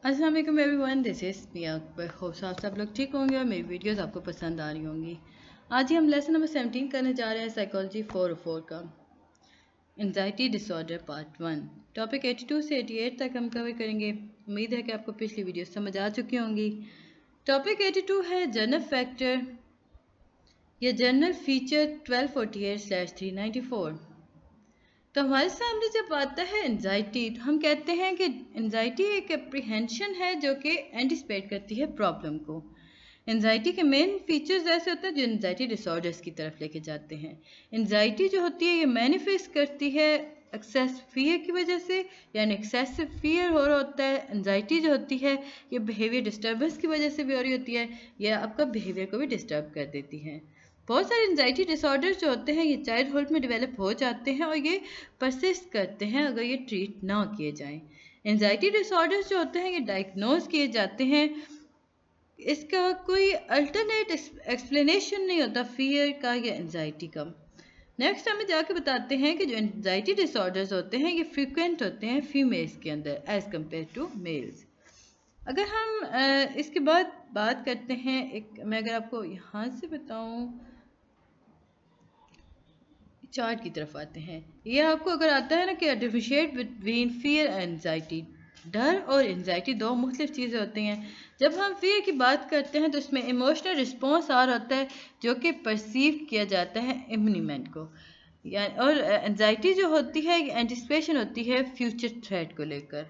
अस्सलाम वालेकुम everyone, this is Miya Akbar. Hope सब लोग ठीक होंगे और मेरी वीडियोस आपको पसंद आ रही होंगी। आज ही हम लेसन नंबर 17 करने जा रहे हैं साइकोलॉजी 404 का एंजाइटी डिसऑर्डर पार्ट 1। टॉपिक 82 से 88 तक हम कवर करेंगे। उम्मीद है कि आपको पिछली वीडियो समझ आ चुकी होंगी। टॉपिक 82 है जनरल फैक्टर या जनरल फीचर 1248/394। तो हमारे सामने जब आता है एंजाइटी, तो हम कहते हैं कि एंजाइटी एक एप्रीहेंशन है जो कि एंटिसिपेट करती है प्रॉब्लम को। एंजाइटी के मेन फीचर्स ऐसे होते हैं जो एंजाइटी डिसऑर्डर्स की तरफ लेके जाते हैं। एंजाइटी जो होती है ये मैनिफेस्ट करती है एक्सेस फियर की वजह से, यानी एक्सेसिव फियर हो रहा होता है। एंजाइटी जो होती है ये बिहेवियर डिस्टर्बेंस की वजह से भी हो रही होती है, या आपका बिहेवियर को भी डिस्टर्ब कर देती है। बहुत सारे एंजाइटी डिसऑर्डर जो होते हैं ये चाइल्डहुड में डेवलप हो जाते हैं और ये परसिस्ट करते हैं अगर ये ट्रीट ना किए जाएं। एंजाइटी डिसऑर्डर्स जो होते हैं ये डायग्नोज किए जाते हैं, इसका कोई अल्टरनेट एक्सप्लेनेशन नहीं होता फियर का या एंजाइटी का। नेक्स्ट हमें जाके बताते हैं कि जो एंजाइटी डिसऑर्डर्स होते हैं ये फ्रीक्वेंट होते हैं फीमेल्स के अंदर एज कम्पेयर टू मेल्स। अगर हम इसके बाद बात करते हैं, मैं अगर आपको यहाँ से बताऊँ, चार्ट की तरफ आते हैं। ये आपको अगर आता है ना कि differentiate between fear and anxiety, डर और एंजाइटी दो मुख्तलिफ चीज़ें होती हैं। जब हम फियर की बात करते हैं तो इसमें इमोशनल रिस्पॉन्स आ रहा होता है जो कि परसीव किया जाता है इम्यूनिमेंट को, या और एंजाइटी जो होती है एंटिसिपेशन होती है फ्यूचर थ्रेट को लेकर।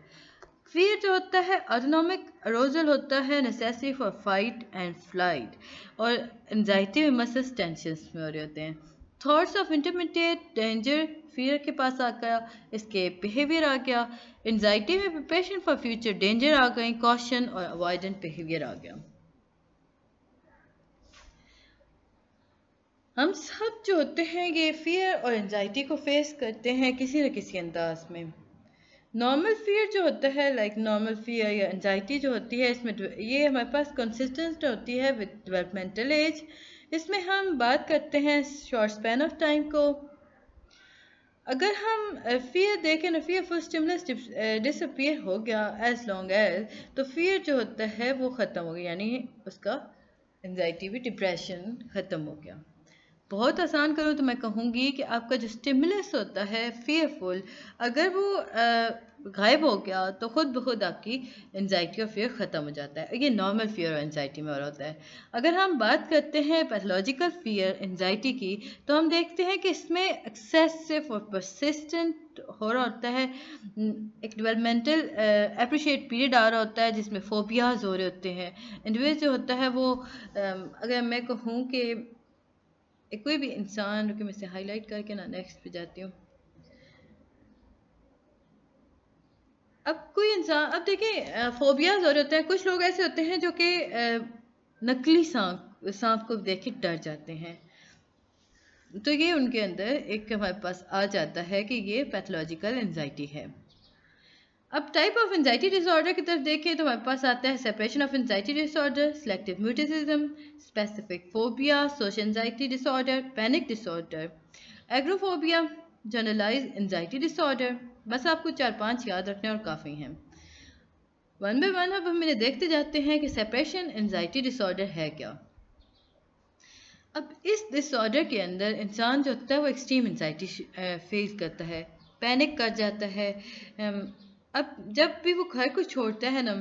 फियर जो होता है ऑटोनॉमिक अरोजल होता है, necessary for fight and flight, और एंजाइटी में मसल्स टेंशंस में हो रहे होते हैं। Thoughts of intermediate danger fear के पास आ गया, इसके बिहेवियर आ गया। एंजाइटी में प्रिपरेशन फॉर फ्यूचर डेंजर आ गई, कॉशन और अवॉइडेंट बिहेवियर आ गया। हम सब जो होते हैं ये फियर और एंजाइटी को फेस करते हैं किसी न किसी अंदाज में। नॉर्मल फियर जो होता है, लाइक नॉर्मल फियर या एंजाइटी जो होती है, इसमें ये हमारे पास कंसिस्टेंट होती है विद डेवलपमेंटल एज। इसमें हम बात करते हैं शॉर्ट स्पैन ऑफ टाइम को। अगर हम फियर देखें ना, फियर फुल स्टिमुलस डिसअपियर हो गया एज लॉन्ग एज, तो फियर जो होता है वो ख़त्म हो गया, यानी उसका एंजाइटी भी डिप्रेशन ख़त्म हो गया। बहुत आसान करूँ तो मैं कहूँगी कि आपका जो स्टिमुलस होता है फियरफुल, अगर वो गायब हो गया तो ख़ुद ब खुद आपकी एनजाइटी और फियर ख़त्म हो जाता है। ये नॉर्मल फियर और एनजाइटी में हो रहा होता है। अगर हम बात करते हैं पैथोलॉजिकल फियर एनजाइटी की, तो हम देखते हैं कि इसमें एक्सेसिव और परसिस्टेंट हो रहा होता है। एक डेवलपमेंटल अप्रिशिएट पीरियड आ रहा होता है जिसमें फोबियाज हो रहे होते हैं। इंडिविजुअल जो होता है वो अगर मैं कहूँ कि कोई भी इंसान, रुके मैं इसे हाईलाइट करके ना नेक्स्ट पे जाती हूँ। अब कोई इंसान, अब देखिए फोबियाज हो रहे होते हैं। कुछ लोग ऐसे होते हैं जो कि नकली सांप को देख के डर जाते हैं, तो ये उनके अंदर एक हमारे पास आ जाता है कि ये पैथोलॉजिकल एंजाइटी है। अब टाइप ऑफ एंजाइटी डिसऑर्डर की तरफ देखें तो हमारे पास आता है separation of anxiety disorder, selective mutism, specific phobia, social anxiety disorder, panic disorder, agoraphobia, generalise anxiety disorder. बस आपको 4-5 याद रखने और काफ़ी हैं। वन बाय वन अब हम इन्हें देखते जाते हैं कि सेपरेशन एंजाइटी डिसऑर्डर है क्या। अब इस डिसऑर्डर के अंदर इंसान जो होता है वो एक्सट्रीम एंजाइटी फेस करता है, पैनिक कर जाता है। अब जब भी वो घर को छोड़ता है ना,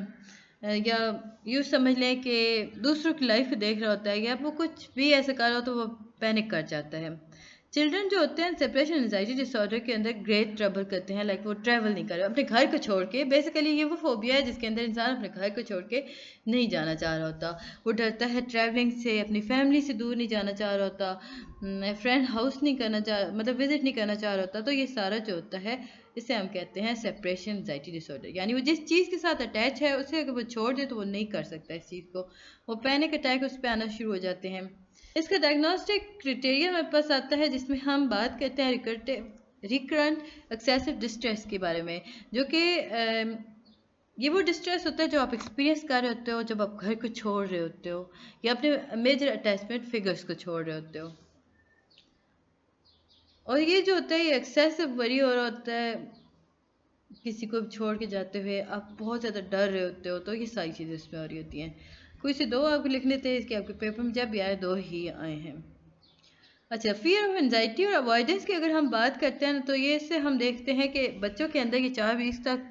या यूँ समझ लें कि दूसरों की लाइफ देख रहा होता है या वो कुछ भी ऐसा कर रहा हो, तो वो पैनिक कर जाता है। चिल्ड्रन जो होते हैं सेपरेशन एंजाइटी डिसऑर्डर के अंदर ग्रेट ट्रबल करते हैं, लाइक वो ट्रैवल नहीं कर रहे अपने घर को छोड़ के। बेसिकली ये वो फोबिया है जिसके अंदर इंसान अपने घर को छोड़ के नहीं जाना चाह रहा होता। वो डरता है ट्रैवलिंग से, अपनी फैमिली से दूर नहीं जाना चाह रहा होता, फ्रेंड हाउस नहीं करना चाह मतलब विजिट नहीं करना चाह रहा होता। तो ये सारा जो होता है इसे हम कहते हैं सेपरेशन एंजाइटी डिसऑर्डर, यानी वो जिस चीज़ के साथ अटैच है उसे अगर वो छोड़ दे तो वो नहीं कर सकता इस चीज़ को। वो पैनिक अटैक उस पर आना शुरू हो जाते हैं। इसका डायग्नोस्टिक क्राइटेरिया मेरे पास आता है जिसमें हम बात करते हैं रिकरेंट एक्सेसिव डिस्ट्रेस के बारे में, जो कि ये वो डिस्ट्रेस होता है जो आप एक्सपीरियंस कर रहे होते हो जब आप घर को छोड़ रहे होते हो या अपने मेजर अटैचमेंट फिगर्स को छोड़ रहे होते हो। और ये जो होता है ये एक्सेसिव वरी हो रहा होता है किसी को छोड़ के जाते हुए आप बहुत ज़्यादा डर रहे होते हो, तो ये सारी चीज़ें इसमें हो रही होती हैं। कोई से 2 आपको लिख लेते हैं, इसके आपके पेपर में जब भी आए 2 ही आए हैं। अच्छा, फियर ऑफ एंजाइटी और अवॉइडेंस की अगर हम बात करते हैं तो ये इससे हम देखते हैं कि बच्चों के अंदर ये 4 वीक्स तक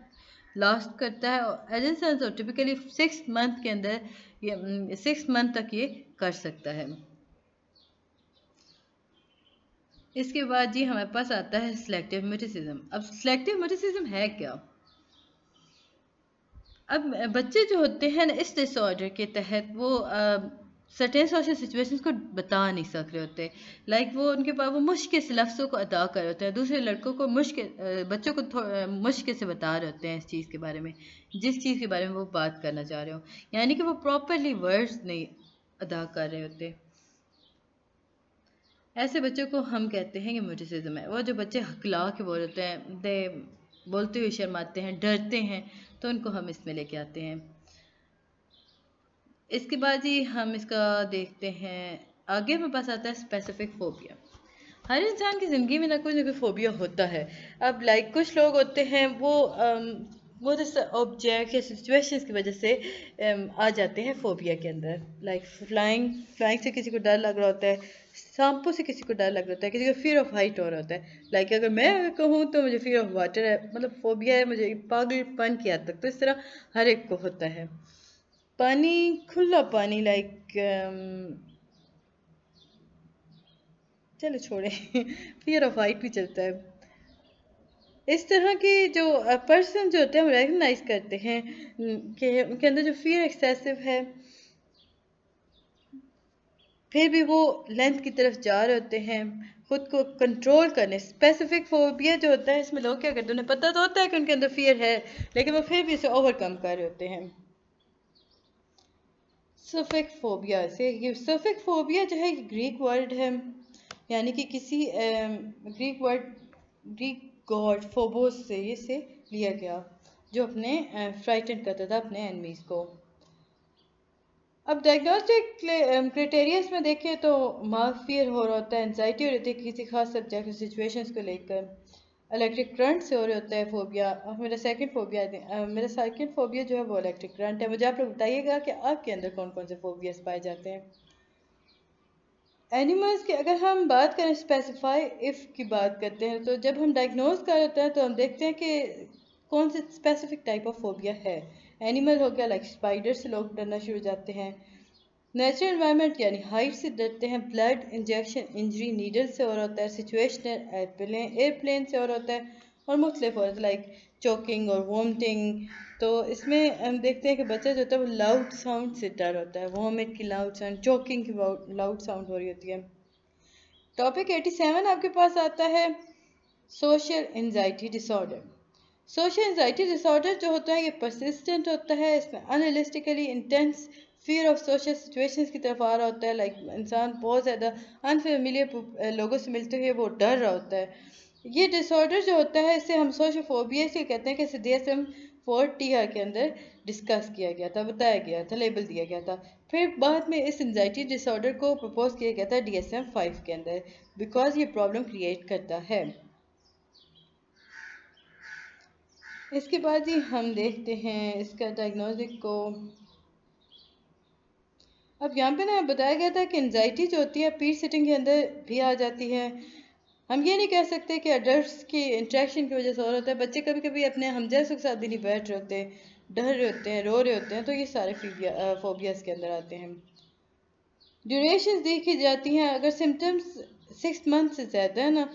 लास्ट करता है, और एडोलेसेंस और टिपिकली 6 मंथ के अंदर ये 6 मंथ तक ये कर सकता है। इसके बाद जी हमारे पास आता है सिलेक्टिव म्यूटिसिज्म। अब सिलेक्टिव म्यूटिसिज्म है क्या? अब बच्चे जो होते हैं ना, इस डिसऑर्डर के तहत वो सर्टेन सोशल सिचुएशंस को बता नहीं सक रहे होते। वो उनके पास वो मुश्किल से लफ्ज़ों को अदा कर रहे होते हैं, दूसरे लड़कों को बच्चों को मुश्किल से बता रहे होते हैं इस चीज़ के बारे में, जिस चीज़ के बारे में वो बात करना चाह रहे हो। यानी कि वो प्रॉपरली वर्ड्स नहीं अदा कर रहे होते। ऐसे बच्चों को हम कहते हैं कि म्यूटिसिज्म है। वो जो बच्चे हकला के बोल होते हैं, दे बोलते हुए शर्माते हैं, डरते हैं, तो उनको हम इसमें लेके आते हैं। इसके बाद ही हम इसका देखते हैं, आगे हमारे पास आता है स्पेसिफिक फोबिया। हर इंसान की ज़िंदगी में ना कोई फोबिया होता है। अब कुछ लोग होते हैं वो जैसे ऑब्जेक्ट या सिचुएशंस की वजह से आ जाते हैं फोबिया के अंदर। फ्लाइंग फ्लाइंग से किसी को डर लग रहा होता है, सांपों से किसी को डर लग रहा होता है, किसी को फियर ऑफ हाइट हो रहा होता है। अगर मैं कहूँ तो मुझे फियर ऑफ वाटर है, मतलब फोबिया है मुझे पागलपन की हद तक। तो इस तरह हर एक को होता है। पानी, खुला पानी, चलो छोड़े फियर ऑफ हाइट भी चलता है। इस तरह के जो पर्सन जो होते हैं हम रेकग्नाइज करते हैं कि उनके अंदर जो फियर एक्सेसिव है, फिर भी वो लेंथ की तरफ जा रहे होते हैं खुद को कंट्रोल करने। स्पेसिफिक फोबिया जो होता है, इसमें लोग क्या करते हैं, उन्हें पता तो होता है कि उनके अंदर फियर है, लेकिन वो फिर भी इसे ओवरकम कर रहे होते हैं। सफिक फोबिया से, ये सफिक फोबिया जो है ये ग्रीक वर्ड है, यानी कि किसी ग्रीक गॉड फोबोस से ये से लिया गया, जो अपने फ्राइटन करता था अपने एनिमीज को। अब डायग्नोस्टिक क्राइटेरिया में देखें तो मार्क फियर हो रहा होता है, एंजाइटी हो रही होती है किसी खास सब्जेक्ट सिचुएशंस को लेकर, इलेक्ट्रिक करंट से हो रहा होता है फोबिया। अब मेरा सेकंड फोबिया जो है वो इलेक्ट्रिक करंट है। मुझे आप लोग बताइएगा कि आपके अंदर कौन कौन से फोबियाज पाए जाते हैं। एनिमल्स की अगर हम बात करें, स्पेसिफाई इफ़ की बात करते हैं, तो जब हम डायग्नोज कर होते हैं तो हम देखते हैं कि कौन से स्पेसिफिक टाइप ऑफ फोबिया है। एनिमल हो गया, स्पाइडर से लोग डरना शुरू हो जाते हैं। नेचुरल एनवायरनमेंट यानी हाइट से डरते हैं। ब्लड इंजेक्शन इंजरी नीडल से हो रहा होता है। सिचुएशनल एयरप्लेन से हो रहा होता है, और मुख्तलिफ हो रहा है चोकिंग और वोमिटिंग। तो इसमें हम देखते हैं कि बच्चा जो होता है वो लाउड साउंड से डर होता है, वोमिट की लाउड साउंड, चोकिंग की लाउड साउंड हो रही होती है। टॉपिक 87 आपके पास आता है social anxiety disorder. Social anxiety disorder जो होता है ये परसिस्टेंट होता है, इसमें unrealistically intense fear of social situations की तरफ आ रहा होता है। इंसान बहुत ज़्यादा अनफेमिलियर लोगों से मिलते हुए वो डर रहा होता है। ये डिसऑर्डर जो होता है इसे हम सोशल फोबिया से कहते हैं, कि DSM 4 के अंदर डिस्कस किया गया था, बताया गया था, लेबल दिया गया था। फिर बाद में इस एंजाइटी डिसऑर्डर को प्रपोज किया गया था DSM 5 के अंदर, बिकॉज ये प्रॉब्लम क्रिएट करता है। इसके बाद ही हम देखते हैं इसका डायग्नोस्टिक को। अब यहाँ पे ना बताया गया था कि एंजाइटी जो होती है पीर सिटिंग के अंदर भी आ जाती है। हम ये नहीं कह सकते कि अडल्ट्स की इंट्रैक्शन की वजह से हो रहा होता है। बच्चे कभी कभी अपने हमजैसों के साथ भी नहीं बैठ रहे होते, डर रहे होते हैं, रो रहे होते हैं, तो ये सारे फोबियाज के अंदर आते हैं। ड्यूरेशन देखी जाती हैं, अगर सिम्टम्स 6 मंथ से ज़्यादा है ना,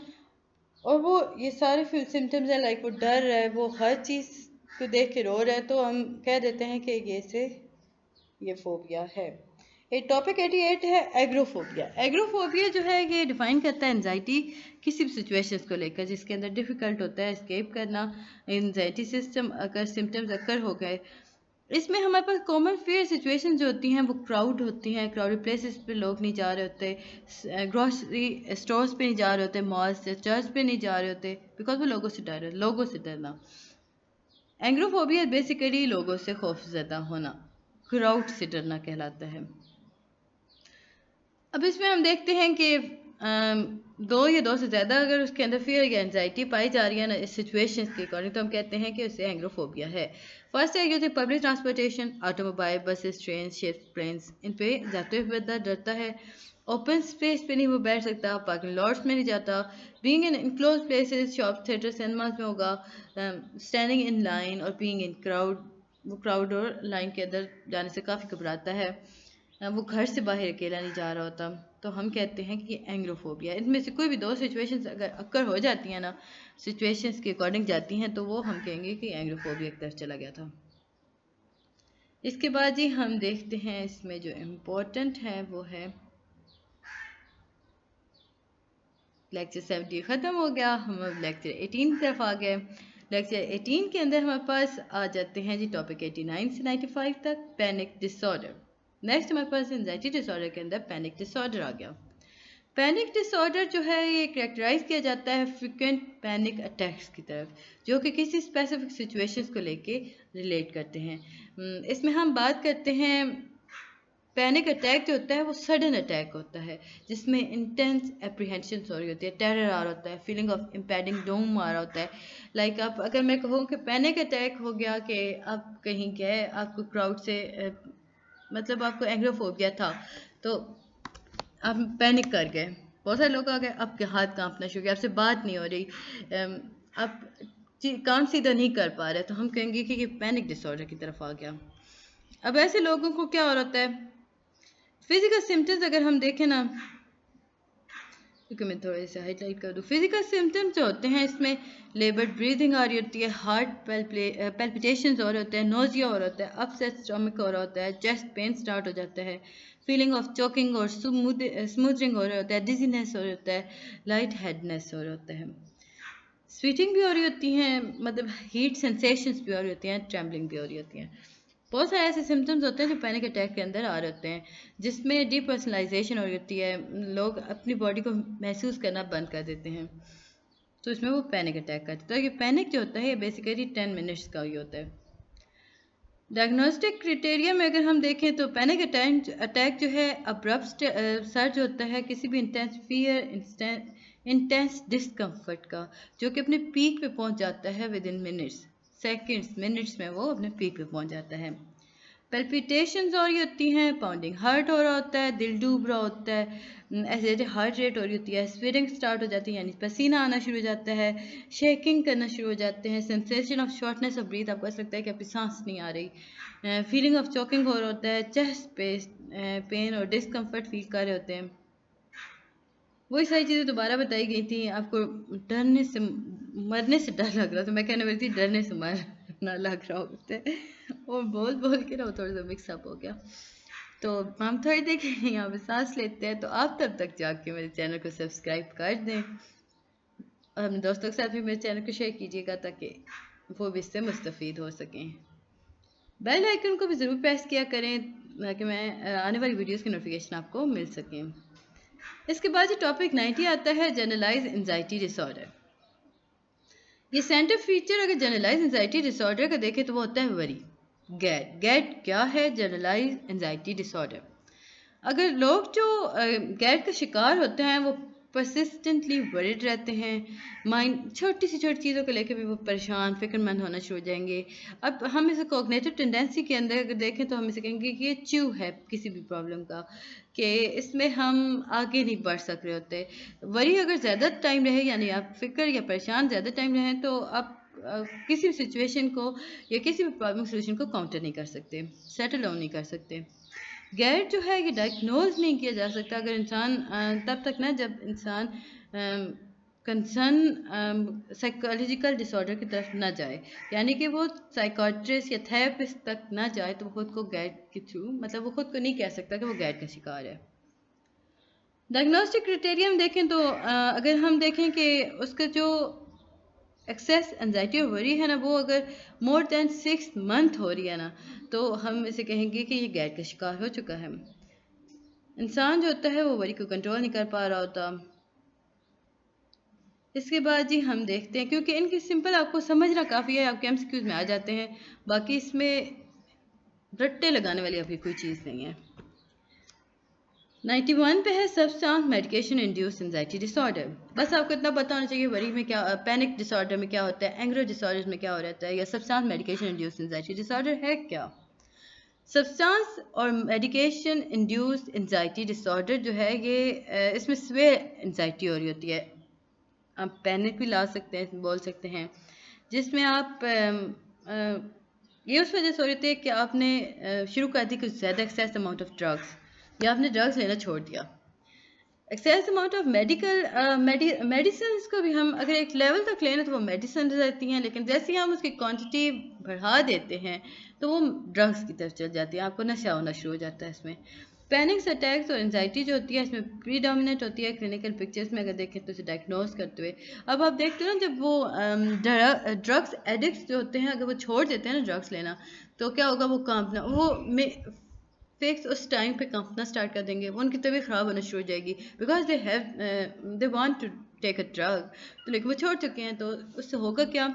और वो ये सारे सिम्टम्स हैं, वो डर रहा है, वो हर चीज़ को देख के रो रहा है, तो हम कह देते हैं कि ये फोबिया है। एक टॉपिक 88 है एग्रोफोबिया। एग्रोफोबिया जो है ये डिफाइन करता है एंजाइटी किसी भी सिचुएशंस को लेकर जिसके अंदर डिफ़िकल्ट होता है एस्केप करना। एंजाइटी सिस्टम अगर सिम्टम्स अकर हो गए, इसमें हमारे पास कॉमन फियर सिचुएशन जो होती हैं वो क्राउड होती हैं, क्राउडेड प्लेसेस पे लोग नहीं जा रहे होते, ग्रॉसरी स्टोर्स पे नहीं जा रहे होते, मॉल्स या चर्च पे नहीं जा रहे होते, बिकॉज वो लोगों से डरना। एग्रोफोबिया बेसिकली लोगों से खौफजदा होना, क्राउड से डरना कहलाता है। अब इसमें हम देखते हैं कि दो या दो से ज़्यादा अगर उसके अंदर फियर या एंजाइटी पाई जा रही है ना इस सिचुएशंस के अकॉर्डिंग, तो हम कहते हैं कि उसे एंग्रोफोबिया है। फर्स्ट है using public transportation, automobile, buses, train, ships, planes, इन पे जाते हुए बंदा डरता है। ओपन स्पेस पे नहीं वो बैठ सकता, पार्किंग लॉट्स में नहीं जाता, being in enclose places, shop, theatre, cinemas में होगा, स्टैंडिंग इन लाइन और बीइंग इन क्राउड, वो क्राउड और लाइन के अंदर जाने से काफ़ी घबराता है। वो घर से बाहर अकेला नहीं जा रहा होता, तो हम कहते हैं कि ये एंग्रोफोबिया। इनमें से कोई भी दो सिचुएशंस अगर अक्कर हो जाती हैं ना, सिचुएशंस के अकॉर्डिंग जाती हैं, तो वो हम कहेंगे कि एंग्रोफोबिया की तरफ चला गया था। इसके बाद जी हम देखते हैं इसमें जो इम्पोर्टेंट है वो है लेक्चर 70 ख़त्म हो गया, हम अब लेक्चर 18 की तरफ आ गए। लेक्चर 18 के अंदर हमारे पास आ जाते हैं जी टॉपिक 89 से 95 तक, पैनिक डिसऑर्डर। नेक्स्ट हमारे पास एंजाइटी डिसऑर्डर के अंदर पैनिक डिसऑर्डर आ गया। पैनिक डिसऑर्डर जो है ये कैरेक्टराइज किया जाता है फ्रिक्वेंट पैनिक अटैक्स की तरफ, जो कि किसी स्पेसिफिक सिचुएशंस को लेके रिलेट करते हैं। इसमें हम बात करते हैं पैनिक अटैक जो होता है वो सडन अटैक होता है, जिसमें इंटेंस एप्रीहेंशन हो रही होती है, टेरर आ रहा होता है, फीलिंग ऑफ इम्पैडिंग डूम आ रहा होता है। लाइक आप अगर मैं कहूँ कि पैनिक अटैक हो गया कि आप कहीं गए, आपको क्राउड से मतलब आपको एंग्रोफोबिया था, तो आप पैनिक कर गए, बहुत सारे लोग आ गए, आपके हाथ कांपना शुरू किया, आपसे बात नहीं हो रही, आप काम सीधा नहीं कर पा रहे, तो हम कहेंगे कि ये पैनिक डिसऑर्डर की तरफ आ गया। अब ऐसे लोगों को क्या हो रहा होता है, फिजिकल सिम्टम्स अगर हम देखें ना, क्योंकि मैं थोड़े से हाईलाइट कर दूँ, फिजिकल सिम्टम्स जो होते हैं इसमें लेबर्ड ब्रीदिंग आ रही होती है, हार्ट पैल्पिटेशंस हो रहे होते हैं, नोजिया हो रहा होता है, अपसेट स्टमक हो रहा होता है, चेस्ट पेन स्टार्ट हो जाता है, फीलिंग ऑफ चोकिंग और स्मूथिंग हो रहा होता है, डिजीनेस हो रहा होता है, लाइट हेडनेस हो रहा होता है, स्वीटिंग भी हो रही होती हैं, मतलब हीट सेंसेशंस भी हो रही होती हैं, ट्रैम्बलिंग भी हो रही होती हैं। बहुत सारे ऐसे सिम्टम्स होते हैं जो पैनिक अटैक के अंदर आ रहे होते हैं, जिसमें डीपर्सनलाइजेशन हो रही होती है, लोग अपनी बॉडी को महसूस करना बंद कर देते हैं, तो इसमें वो पैनिक अटैक करते हैं। तो ये पैनिक जो होता है ये बेसिकली 10 मिनट्स का ही होता है। डायग्नोस्टिक क्राइटेरिया में अगर हम देखें तो पैनिक अटैक जो है अब्रप्ट सर्ज होता है किसी भी इंटेंस फियर, इंटेंस डिस्कम्फर्ट का, जो कि अपने पीक पे पहुंच जाता है with in minutes, seconds minutes में वो अपने पीक पे पहुंच जाता है। पल्पिटेशंस हो रही होती हैं, पाउंडिंग हार्ट हो रहा होता है, दिल डूब रहा होता है, ऐसे हार्ट रेट हो रही होती है, स्वेटिंग स्टार्ट हो जाती है यानी पसीना आना शुरू हो जाता है, शेकिंग करना शुरू हो जाते हैं, sensation of shortness of breath, आपको ऐसा लगता है कि आपकी सांस नहीं आ रही, फीलिंग ऑफ चोकिंग हो रहा होता है, चेस्ट पे पेन और डिस्कम्फर्ट फील कर रहे होते हैं। वही सारी चीज़ें दोबारा बताई गई थी, आपको डरने से मरने से डर लग रहा था, मैं कहने वाली थी डरने से मरना लग रहा होता है, और बोल बोल के ना वो थोड़ा सा मिक्सअप हो गया। तो हम थोड़ी देर के लिए यहाँ पे सांस लेते हैं, तो आप तब तक जाके मेरे चैनल को सब्सक्राइब कर दें और अपने दोस्तों के साथ भी मेरे चैनल को शेयर कीजिएगा ताकि वो भी इससे मुस्तफ़ीद हो सकें। बेल आइकन को भी ज़रूर प्रेस किया करें ताकि मैं आने वाली वीडियोस की नोटिफिकेशन आपको मिल सकें। इसके बाद जो टॉपिक 90 आता है जनरलाइज एंजाइटी डिसऑर्डर। ये सेंटर फीचर अगर जनरलाइज एंजाइटी डिसऑर्डर का देखें तो वो होता है वरी। गैट गैट क्या है? Generalise anxiety disorder. अगर लोग जो गैट का शिकार होते हैं वो परसिस्टेंटली वरीड रहते हैं, माइंड छोटी सी छोटी चीज़ों को लेकर भी वो परेशान फिक्रमंद होना शुरू हो जाएंगे। अब हम इसे कॉग्निटिव टेंडेंसी के अंदर अगर देखें तो हम इसे कहेंगे कि ये च्यू है किसी भी प्रॉब्लम का, कि इसमें हम आगे नहीं बढ़ सक रहे होते। वरी अगर ज़्यादा टाइम रहे यानी आप फिक्र या परेशान ज़्यादा टाइम रहें तो आप किसी भी सिचुएशन को या किसी भी प्रॉब्लम सोल्यूशन को काउंटर नहीं कर सकते, सेटल डाउन नहीं कर सकते। गैट जो है ये डायग्नोज नहीं किया जा सकता अगर इंसान तब तक ना जब इंसान कंसर्न साइकोलॉजिकल डिसऑर्डर की तरफ ना जाए, यानी कि वो साइकोट्रिस्ट या थेरेपिस्ट तक ना जाए तो वो खुद को गैट के थ्रू, मतलब वो खुद को नहीं कह सकता कि वो गैट का शिकार है। डायग्नोस्टिक क्राइटेरिया में देखें तो अगर हम देखें कि उसका जो एक्सेस एंजाइटी और वरी है ना, वो अगर मोर देन 6 मंथ हो रही है ना, तो हम इसे कहेंगे कि ये गैट का शिकार हो चुका है। इंसान जो होता है वो वरी को कंट्रोल नहीं कर पा रहा होता। इसके बाद जी हम देखते हैं, क्योंकि इनकी सिंपल आपको समझना काफ़ी है, आपके एमसीक्यूज में आ जाते हैं, बाकी इसमें रट्टे लगाने वाली आपकी कोई चीज़ नहीं है। 91 पे है substance medication induced anxiety disorder. बस आपको इतना पता होना चाहिए वरी में क्या, पैनिक डिसऑर्डर में क्या होता है, एंग्रो डिसऑर्डर में क्या हो रहता है, या substance medication induced anxiety disorder है क्या। सब्सटेंस और मेडिकेशन इंड्यूस्ड एंजाइटी डिसऑर्डर जो है ये इसमें स्वे एंजाइटी हो रही होती है, आप पैनिक भी ला सकते हैं, बोल सकते हैं, जिसमें आप ये उस वजह से हो रही होती है कि आपने शुरू कर दी कुछ ज़्यादा एक्सेस अमाउंट ऑफ ड्रग्स, या आपने ड्रग्स लेना छोड़ दिया। एक्सेस अमाउंट ऑफ मेडिसिन को भी हम अगर एक लेवल तक लें तो वो मेडिसिन रहती हैं, लेकिन जैसे ही हम उसकी क्वांटिटी बढ़ा देते हैं तो वो ड्रग्स की तरफ चल जाती है, आपको नशा होना शुरू हो जाता है। इसमें पैनिक्स अटैक्स और एंजाइटी जो होती है इसमें प्रीडोमिनेंट होती है क्लिनिकल पिक्चर्स में, अगर देखें तो इसे डायग्नोज करते हुए। अब आप देखते हो ना, जब वो ड्रग्स एडिक्ट्स जो होते हैं अगर वो छोड़ देते हैं ना ड्रग्स लेना, तो क्या होगा, वो कांपना, वो फिक्स उस टाइम पे कांपना स्टार्ट कर देंगे, वो उनकी तबीयत ख़राब होना शुरू हो जाएगी, because they want to take a drug, तो लेकिन वो छोड़ चुके हैं, तो उससे होगा क्या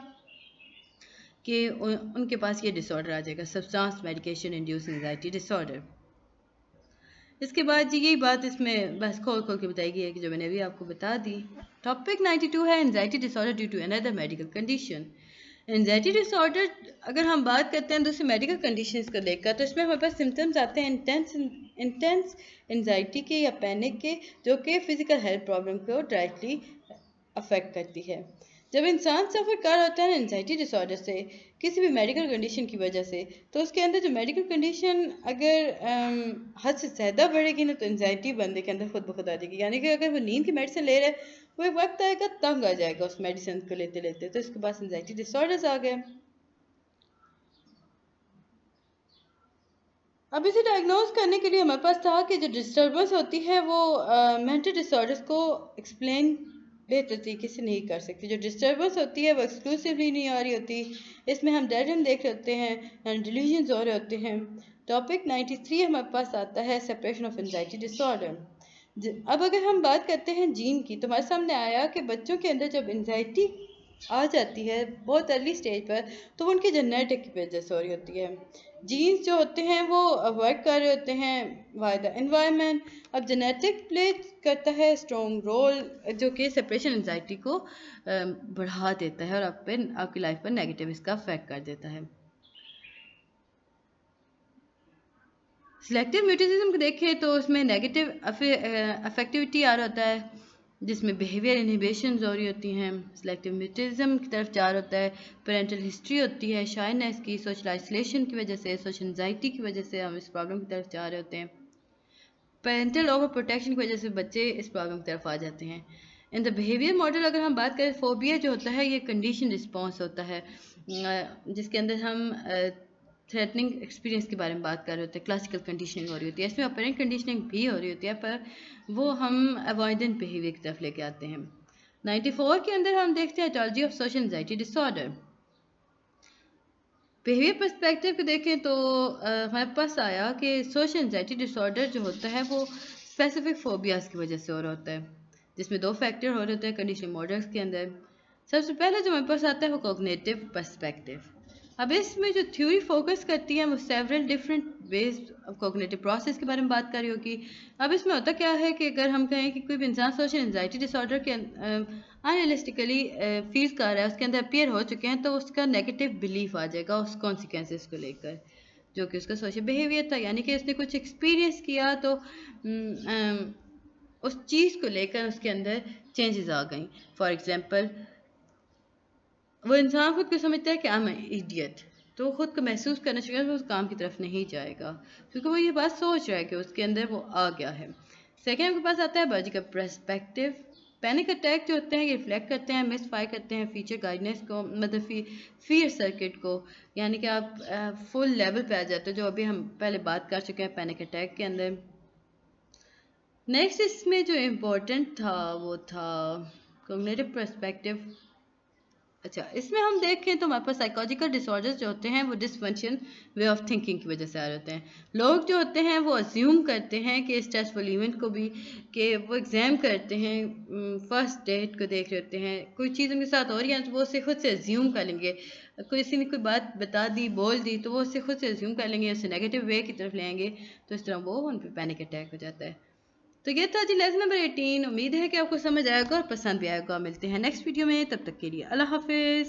कि उनके पास ये डिसऑर्डर आ जाएगा, substance medication induced anxiety disorder. इसके बाद जी यही बात इसमें बस खोल खोल के बताई गई है कि जो मैंने अभी आपको बता दी। टॉपिक 92 है anxiety disorder due to another medical condition. Anxiety disorder अगर हम बात करते हैं दूसरी मेडिकल कंडीशंस को लेकर, तो इसमें हमारे पास सिम्टम्स आते हैं इंटेंस एंजाइटी के या पैनिक के, जो कि फिजिकल हेल्थ प्रॉब्लम को डायरेक्टली अफेक्ट करती है। जब इंसान सफ़र कर होता है एंजाइटी डिसऑर्डर से किसी भी मेडिकल कंडीशन की वजह से, तो उसके अंदर जो मेडिकल कंडीशन अगर हद से ज़्यादा बढ़ेगी ना, तो एंजाइटी बंदे के अंदर खुद ब खुद आ जाएगी। यानी कि अगर वो नींद की मेडिसिन ले रहा है, वो एक वक्त आएगा तंग आ जाएगा उस मेडिसिन को लेते लेते, तो इसके पास एंजाइटी डिसऑर्डर्स आ गए। अब इसे डायग्नोज करने के लिए हमारे पास था कि जो डिस्टर्बेंस होती है वो मेंटल डिसऑर्डर्स को एक्सप्लेन बेहतर तरीके से नहीं कर सकती। जो डिस्टर्बेंस होती है वो एक्सक्लूसिवली नहीं आ रही होती, इसमें हम डेड एंड देख रहे होते हैं एंड डिल्यूजन्स हो रहे होते हैं। टॉपिक 93 हमारे पास आता है सेपरेशन ऑफ एंजाइटी डिसऑर्डर। अब अगर हम बात करते हैं जीन की, तो हमारे सामने आया कि बच्चों के अंदर जब एंजाइटी आ जाती है बहुत अर्ली स्टेज पर, तो वो उनकी जेनेटिक की वजह से हो रही होती है। जीन्स जो होते हैं वो वर्क कर रहे होते हैं बाय द एनवायरनमेंट। अब जेनेटिक प्ले करता है स्ट्रॉन्ग रोल, जो कि सेपरेशन एंजाइटी को बढ़ा देता है और आपकी लाइफ पर नेगेटिव इसका अफेक्ट कर देता है। सिलेक्टिव म्यूटिज्म को देखें तो उसमें नेगेटिव अफेक्टिविटी आ रहा होता है, जिसमें बिहेवियर इनहिबिशन हो रही होती हैं। सिलेक्टिव म्यूटिज्म की तरफ जा रहा होता है, पेरेंटल हिस्ट्री होती है शाइनेस की, सोशल आइसोलेशन की वजह से, सोशल एंजाइटी की वजह से हम इस प्रॉब्लम की तरफ जा रहे होते हैं। पेरेंटल ओवर प्रोटेक्शन की वजह से बच्चे इस प्रॉब्लम की तरफ आ जाते हैं। इन द बिहेवियर मॉडल अगर हम बात करें, फोबिया जो होता है ये कंडीशन रिस्पॉन्स होता है, जिसके अंदर हम थ्रेटनिंग एक्सपीरियंस के बारे में बात कर रहे होते हैं, क्लासिकल कंडीशनिंग हो रही होती है, इसमें अपेरेंट कंडीशनिंग भी हो रही होती है, पर वो हम अवॉइडेंट बिहेवियर की तरफ लेके आते हैं। 94 के अंदर हम देखते हैं aetiology of social anxiety disorder. Behaviour perspective को देखें तो हमारे पास आया कि सोशल एंजाइटी डिसऑर्डर जो होता है वो स्पेसिफिक फोबियाज की वजह से हो रहा होता है, जिसमें दो फैक्टर हो रहे होते हैं कंडीशनिंग मॉडल्स के अंदर। सबसे पहले जो हमारे पास आता है वो कॉग्निटिव पर्सपेक्टिव। अब इसमें जो थ्योरी फोकस करती है वो several different ways of cognitive process के बारे में बात कर रही होगी। अब इसमें होता क्या है कि अगर हम कहें कि कोई भी इंसान सोशल एंजाइटी डिसऑर्डर के अनरियलिस्टिकली फील कर रहा है, उसके अंदर अपीयर हो चुके हैं, तो उसका नेगेटिव बिलीफ आ जाएगा उस कॉन्सिक्वेंसेस को लेकर, जो कि उसका सोशल बिहेवियर था। यानी कि उसने कुछ एक्सपीरियंस किया तो उस चीज़ को लेकर उसके अंदर चेंजेस आ गई। फॉर एग्जांपल, वो इंसान खुद को समझता है कि आई एम इडियट, तो वो खुद को महसूस करना चाहिए, वो उस काम की तरफ नहीं जाएगा क्योंकि वो ये बात सोच रहा है कि उसके अंदर वो आ गया है। सेकेंड आपके पास आता है बायोलॉजिकल पर्सपेक्टिव। पैनिक अटैक जो होते हैं ये रिफ्लेक्ट करते हैं, मिसफायर करते हैं फीचर गाइडनेस को, मतलब फियर सर्किट को, यानी कि आप फुल लेवल पे आ जाते हो, जो अभी हम पहले बात कर चुके हैं पैनिक अटैक के अंदर। नेक्स्ट इसमें जो इम्पोर्टेंट था वो था कॉग्निटिव पर्सपेक्टिव। अच्छा, इसमें हम देखें तो हमारे पास साइकोलॉजिकल डिसऑर्डर्स जो होते हैं वो डिसफंक्शन वे ऑफ थिंकिंग की वजह से आ रहे होते हैं। लोग जो होते हैं वो अज्यूम करते हैं कि स्ट्रेसफुल इवेंट को भी, कि वो एग्जाम करते हैं, फर्स्ट डेट को देख रहे होते हैं, कोई चीज़ उनके साथ हो रही है तो वो उसे खुद से अज्यूम कर लेंगे, किसी ने कोई बात बता दी बोल दी तो वो उसे खुद से अज्यूम कर लेंगे, उसे नेगेटिव वे की तरफ ले आएंगे, तो इस तरह वो उन पर पैनिक अटैक हो जाता है। तो ये था जी लेसन नंबर 18। उम्मीद है कि आपको समझ आएगा और पसंद भी आएगा। मिलते हैं नेक्स्ट वीडियो में, तब तक के लिए अल्लाह हाफिज़।